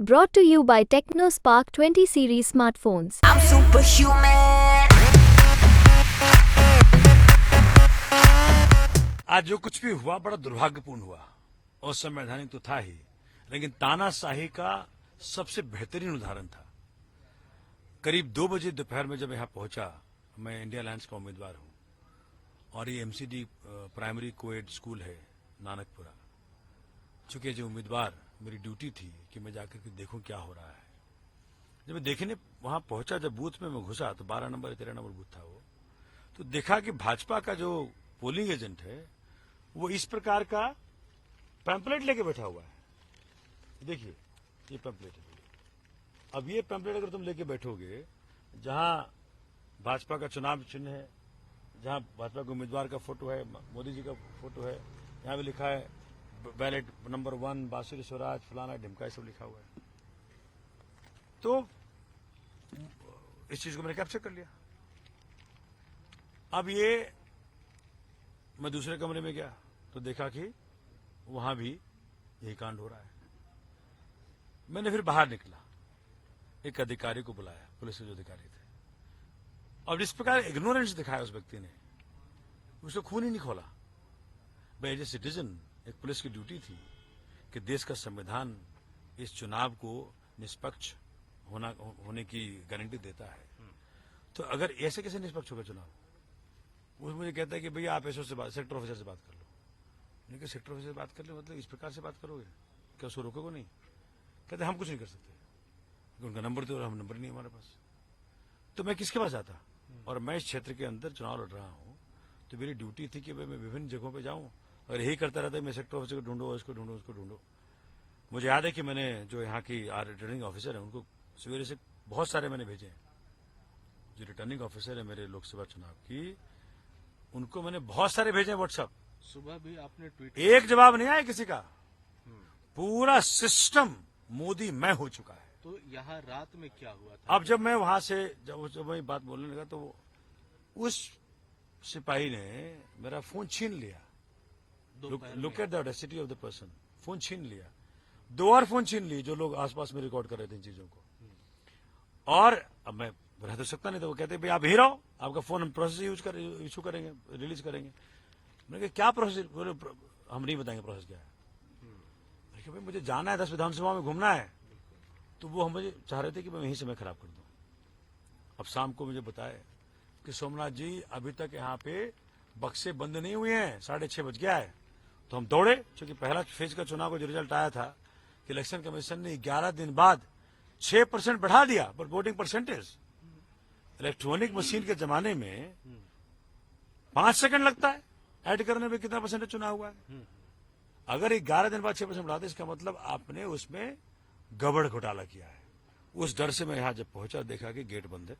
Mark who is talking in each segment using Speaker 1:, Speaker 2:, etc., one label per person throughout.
Speaker 1: Brought to you by TechnoSpark 20 series smartphones.
Speaker 2: I'm superhuman.
Speaker 3: आज जो कुछ भी हुआ बड़ा दुर्भाग्यपूर्ण हुआ। असंवैधानिक तो था ही, लेकिन तानाशाही का सबसे बेहतरीन उदाहरण था। करीब 2 बजे दोपहर में जब यहां पहुंचा, मैं इंडिया अलायंस का उम्मीदवार हूं और ये एमसीडी प्राइमरी कोएड स्कूल है नानकपुरा। चूंकि जो उम्मीदवार मेरी ड्यूटी थी कि मैं जाकर के देखूं क्या हो रहा है। जब मैं देखने वहां पहुंचा, जब बूथ में मैं घुसा तो 12 नंबर 13 नंबर बूथ था वो, तो देखा कि भाजपा का जो पोलिंग एजेंट है वो इस प्रकार का पैम्पलेट लेके बैठा हुआ है। देखिए ये पैम्पलेट है। अब ये पैम्पलेट अगर तुम लेके बैठोगे, जहां भाजपा का चुनाव चिन्ह है, जहां भाजपा के उम्मीदवार का फोटो है, मोदी जी का फोटो है, यहां भी लिखा है बैलेट नंबर 1 बांसुरी स्वराज फलाना ढिमका, सब लिखा हुआ है। तो इस चीज को मैंने कैप्चर कर लिया। अब ये मैं दूसरे कमरे में गया तो देखा कि वहां भी यही कांड हो रहा है। मैंने फिर बाहर निकला, एक अधिकारी को बुलाया, पुलिस के जो अधिकारी थे, और जिस प्रकार इग्नोरेंस दिखाया उस व्यक्ति ने, उसको खून ही नहीं खोला। भाई एज ए सिटीजन एक पुलिस की ड्यूटी थी कि देश का संविधान इस चुनाव को निष्पक्ष होने की गारंटी देता है। तो अगर ऐसे कैसे निष्पक्ष होगा चुनाव? वो मुझे कहता है कि भैया आप एसओ से बात, सेक्टर ऑफिसर से बात कर लो। मैंने कहा सेक्टर ऑफिसर से बात कर लो मतलब इस प्रकार से बात करोगे क्या? उसको रोकोगे नहीं? कहते हम कुछ नहीं कर सकते, उनका नंबर तो हम नंबर नहीं हमारे पास। तो मैं किसके पास आता? और मैं इस क्षेत्र के अंदर चुनाव लड़ रहा हूं, तो मेरी ड्यूटी थी कि मैं विभिन्न जगहों पर जाऊं और यही करता रहता है, मैं सेक्टर ऑफिसर को ढूंढो, इसको ढूंढो, उसको ढूंढो। मुझे याद है कि मैंने जो यहाँ की रिटर्निंग ऑफिसर है उनको सवेरे से बहुत सारे मैंने भेजे हैं। जो रिटर्निंग ऑफिसर है मेरे लोकसभा चुनाव की, उनको मैंने बहुत सारे भेजे व्हाट्सएप।
Speaker 4: सुबह भी आपने ट्वीट,
Speaker 3: एक जवाब नहीं आया किसी का। पूरा सिस्टम मोदी मैं हो चुका है।
Speaker 4: तो यहाँ रात में क्या हुआ था?
Speaker 3: अब जब मैं वहां से जब मैं बात बोलने लगा तो उस सिपाही ने मेरा फोन छीन लिया। Look at the audacity of the person. Phone छीन लिया, 2 और फोन छीन लिए जो लोग आसपास में रिकॉर्ड कर रहे थे इन चीजों को। और अब मैं रह तो सकता नहीं था। वो कहते भाई आप ही रहो, आपका फोन हम प्रोसेस इशू करेंगे, रिलीज करेंगे। मैंने कहा क्या प्रोसेस? हम नहीं बताएंगे प्रोसेस क्या है। भाई मुझे जाना है, 10 विधानसभा में घूमना है। तो वो हम मुझे चाह रहे थे कि मैं यहीं समय खराब कर दूं। अब शाम को मुझे बताया कि सोमनाथ जी अभी तक यहाँ पे बक्से बंद नहीं हुए हैं, 6:30 बज गया है। तो हम दौड़े, क्योंकि पहला फेज का चुनाव का जो रिजल्ट आया था कि इलेक्शन कमीशन ने 11 दिन बाद 6% बढ़ा दिया, पर वोटिंग परसेंटेज इलेक्ट्रॉनिक मशीन के जमाने में 5 सेकंड लगता है ऐड करने में कितना परसेंटेज चुनाव हुआ है। अगर 11 दिन बाद 6% बढ़ा दे, इसका मतलब आपने उसमें गड़बड़ घोटाला किया है। उस डर से मैं यहां जब पहुंचा, देखा कि गेट बंद है।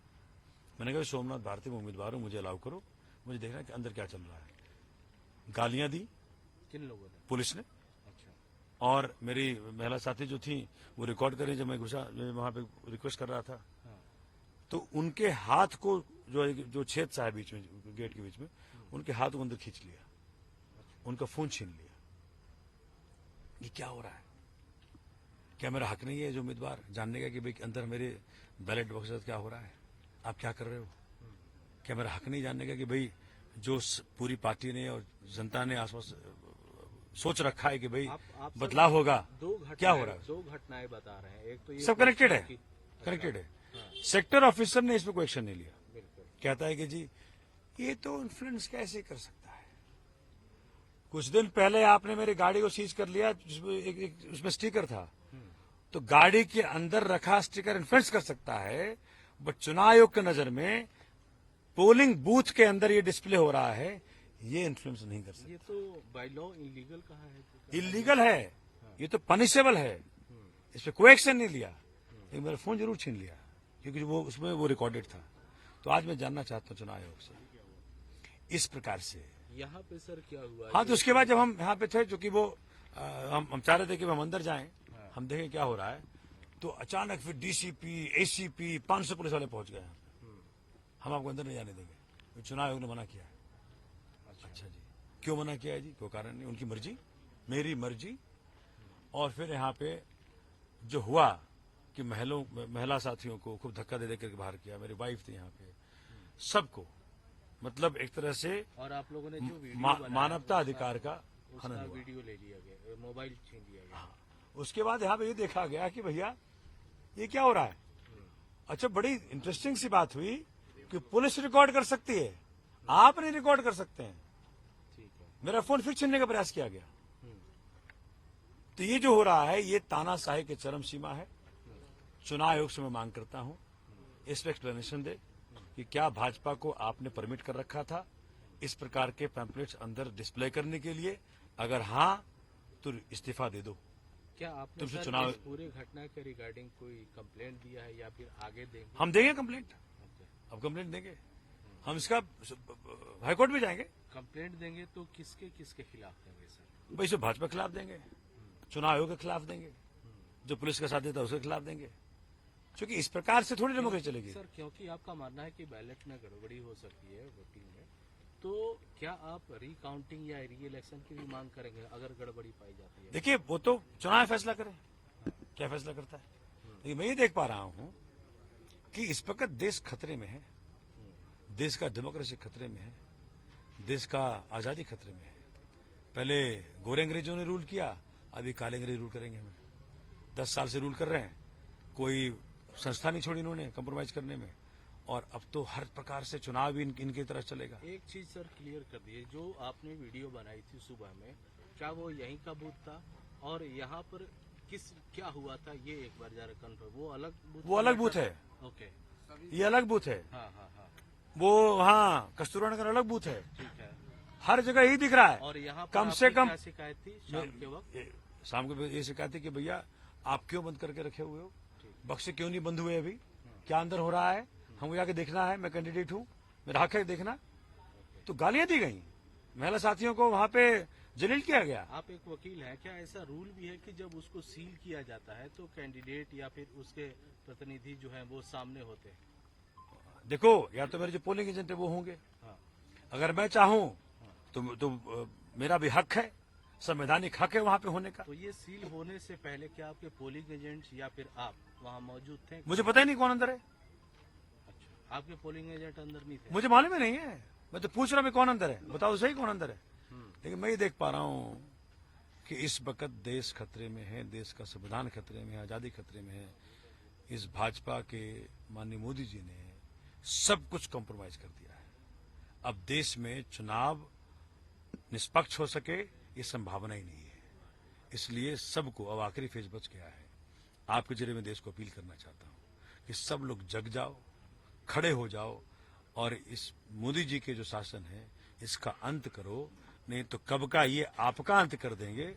Speaker 3: मैंने कहा सोमनाथ भारती में उम्मीदवार हूं, मुझे अलाउ करो, मुझे देखना है कि अंदर क्या चल रहा है। गालियां दी
Speaker 4: किन लोगों ने?
Speaker 3: पुलिस ने।
Speaker 4: अच्छा।
Speaker 3: और मेरी महिला साथी जो थी वो रिकॉर्ड कर रही, जब मैं घुसा, वहां पे रिक्वेस्ट कर रहा था, तो उनके हाथ को जो छेद सा है बीच में, गेट के बीच में, उनके हाथ को अंदर खींच लिया, उनका फोन छीन लिया। ये क्या हो रहा है? क्या मेरा हक नहीं है जो उम्मीदवार जानने का कि भाई अंदर मेरे बैलेट बॉक्स के साथ क्या हो रहा है? आप क्या कर रहे हो? क्या मेरा हक नहीं जानने का कि भाई जो पूरी पार्टी ने और जनता ने आसपास सोच रखा है कि भाई
Speaker 4: आप
Speaker 3: बदलाव होगा, क्या हो रहा है?
Speaker 4: 2 घटनाएं बता रहे हैं। एक तो ये
Speaker 3: सब कनेक्टेड है,
Speaker 4: अच्छा,
Speaker 3: कनेक्टेड है। सेक्टर ऑफिसर ने इसमें कोई एक्शन नहीं लिया।
Speaker 4: बिल्कुल।
Speaker 3: कहता है कि जी ये तो इन्फ्लुएंस कैसे कर सकता है? कुछ दिन पहले आपने मेरी गाड़ी को सीज कर लिया, जिसमें उसमें स्टिकर था। तो गाड़ी के अंदर रखा स्टिकर इन्फ्लुएंस कर सकता है, बट चुनाव आयोग की नजर में पोलिंग बूथ के अंदर ये डिस्प्ले हो रहा है, ये इन्फ्लुएंस नहीं कर सकता।
Speaker 4: ये तो बाय लॉ इलीगल कहा है?
Speaker 3: इलीगल है, ये तो पनिशेबल है। इस पर कोई एक्शन नहीं लिया, लेकिन मेरा फोन जरूर छीन लिया, क्योंकि वो उसमें वो रिकॉर्डेड था। तो आज मैं जानना चाहता हूं चुनाव आयोग से इस प्रकार से।
Speaker 4: यहाँ पे सर क्या हुआ?
Speaker 3: हाँ, तो उसके बाद जब हम यहाँ पे थे, चूंकि वो हम चाह रहे थे कि हम अंदर जाएं, हम देखें क्या हो रहा है, तो अचानक फिर डीसीपी, एसीपी, 500 पुलिस वाले पहुंच गए। हम आपको अंदर नहीं जाने देंगे, चुनाव आयोग ने मना किया है। अच्छा जी, क्यों मना किया है जी? कोई कारण नहीं, उनकी मर्जी, मेरी मर्जी। और फिर यहाँ पे जो हुआ कि महिला साथियों को खूब धक्का दे करके बाहर किया। मेरी वाइफ थी यहाँ पे, सबको, मतलब एक तरह से
Speaker 4: और आप लोगों ने जो वीडियो बनाया,
Speaker 3: मानवता अधिकार का
Speaker 4: उसका
Speaker 3: हनन हुआ।
Speaker 4: वीडियो ले लिया गया, मोबाइल छीन लिया गया।
Speaker 3: उसके बाद यहाँ पे ये देखा गया कि भैया ये क्या हो रहा है। अच्छा, बड़ी इंटरेस्टिंग सी बात हुई कि पुलिस रिकॉर्ड कर सकती है, आप नहीं रिकॉर्ड कर सकते हैं।
Speaker 4: ठीक है।
Speaker 3: मेरा फोन फिर छीनने का प्रयास किया गया। तो ये जो हो रहा है ये तानाशाही की चरम सीमा है। चुनाव आयोग से मैं मांग करता हूं इस पर एक्सप्लेनेशन दे कि क्या भाजपा को आपने परमिट कर रखा था इस प्रकार के पैम्पलेट्स अंदर डिस्प्ले करने के लिए? अगर हां तो इस्तीफा दे दो।
Speaker 4: क्या आपने
Speaker 3: तुमसे
Speaker 4: सर
Speaker 3: चुनाव-
Speaker 4: इस पूरे घटना के रिगार्डिंग कोई कंप्लेंट दिया है या फिर आगे देंगे?
Speaker 3: हम देंगे कंप्लेंट,
Speaker 4: ओके।
Speaker 3: अब कंप्लेंट देंगे, हम इसका हाईकोर्ट में जाएंगे।
Speaker 4: कंप्लेंट देंगे तो किसके किसके खिलाफ देंगे सर?
Speaker 3: भाई, इसे भाजपा के खिलाफ देंगे, चुनाव आयोग के खिलाफ देंगे, जो पुलिस का साथ देता है उसके खिलाफ देंगे, क्योंकि इस प्रकार से थोड़ी डेमोक्रेसी चलेगी।
Speaker 4: सर, क्योंकि आपका मानना है कि बैलेट में गड़बड़ी हो सकती है वोटिंग में, तो क्या आप रिकाउंटिंग या री इलेक्शन की भी मांग करेंगे अगर गड़बड़ी पाई जाती है?
Speaker 3: देखिए, वो तो चुनाव फैसला करे क्या फैसला करता है। लेकिन मैं ये देख पा रहा हूं कि इस वक्त देश खतरे में है, देश का डेमोक्रेसी खतरे में है, देश का आजादी खतरे में है। पहले गोरे अंग्रेजों ने रूल किया, अभी काले अंग्रेज रूल करेंगे हमें। 10 साल से रूल कर रहे हैं, कोई संस्था नहीं छोड़ी इन्होंने कंप्रोमाइज करने में, और अब तो हर प्रकार से चुनाव भी इनकी तरफ चलेगा।
Speaker 4: एक चीज सर क्लियर कर दिए, जो आपने वीडियो बनाई थी सुबह में, क्या वो यहीं का बूथ था और यहाँ पर क्या हुआ था, ये एक बार जरा कन्फर्म। वो अलग बूथ
Speaker 3: है।
Speaker 4: ओके।
Speaker 3: ये अलग बूथ है।
Speaker 4: हाँ हाँ हाँ,
Speaker 3: वो हाँ कस्तूरबा नगर अलग बूथ है।
Speaker 4: ठीक है।
Speaker 3: हर जगह यही दिख रहा है।
Speaker 4: और यहाँ पर
Speaker 3: कम से
Speaker 4: आपकी
Speaker 3: कम
Speaker 4: क्या शिकायत थी शाम के वक्त?
Speaker 3: शाम को ये शिकायत थी कि भैया आप क्यों बंद करके रखे हुए हो, बक्से क्यों नहीं बंद हुए, अभी क्या अंदर हो रहा है, हमको जाके देखना है, मैं कैंडिडेट हूँ, मेरा हक है देखना। तो गालियां दी गई, महिला साथियों को वहां पे जलील किया गया।
Speaker 4: आप एक वकील हैं, क्या ऐसा रूल भी है कि जब उसको सील किया जाता है तो कैंडिडेट या फिर उसके प्रतिनिधि जो है वो सामने होते हैं?
Speaker 3: देखो, या तो मेरे जो पोलिंग एजेंट है वो होंगे,
Speaker 4: हाँ।
Speaker 3: अगर मैं चाहूं तो मेरा भी हक है, संवैधानिक हक है वहां पे होने का।
Speaker 4: तो ये सील होने से पहले क्या आपके पोलिंग एजेंट या फिर आप वहाँ मौजूद थे?
Speaker 3: मुझे पता ही नहीं कौन अंदर है,
Speaker 4: अच्छा, आपके पोलिंग एजेंट अंदर नहीं थे?
Speaker 3: मुझे मालूम ही नहीं है। मैं तो पूछ रहा हूं कौन अंदर है, बताओ सही कौन अंदर है। लेकिन मैं ये देख पा रहा हूं कि इस वक्त देश खतरे में है, देश का संविधान खतरे में है, आजादी खतरे में है। इस भाजपा के माननीय मोदी जी ने सब कुछ कॉम्प्रोमाइज कर दिया है। अब देश में चुनाव निष्पक्ष हो सके ये संभावना ही नहीं है। इसलिए सबको, अब आखिरी फेज बच गया है, आपके जरिए मैं देश को अपील करना चाहता हूं कि सब लोग जग जाओ, खड़े हो जाओ और इस मोदी जी के जो शासन है इसका अंत करो, नहीं तो कब का ये आपका अंत कर देंगे।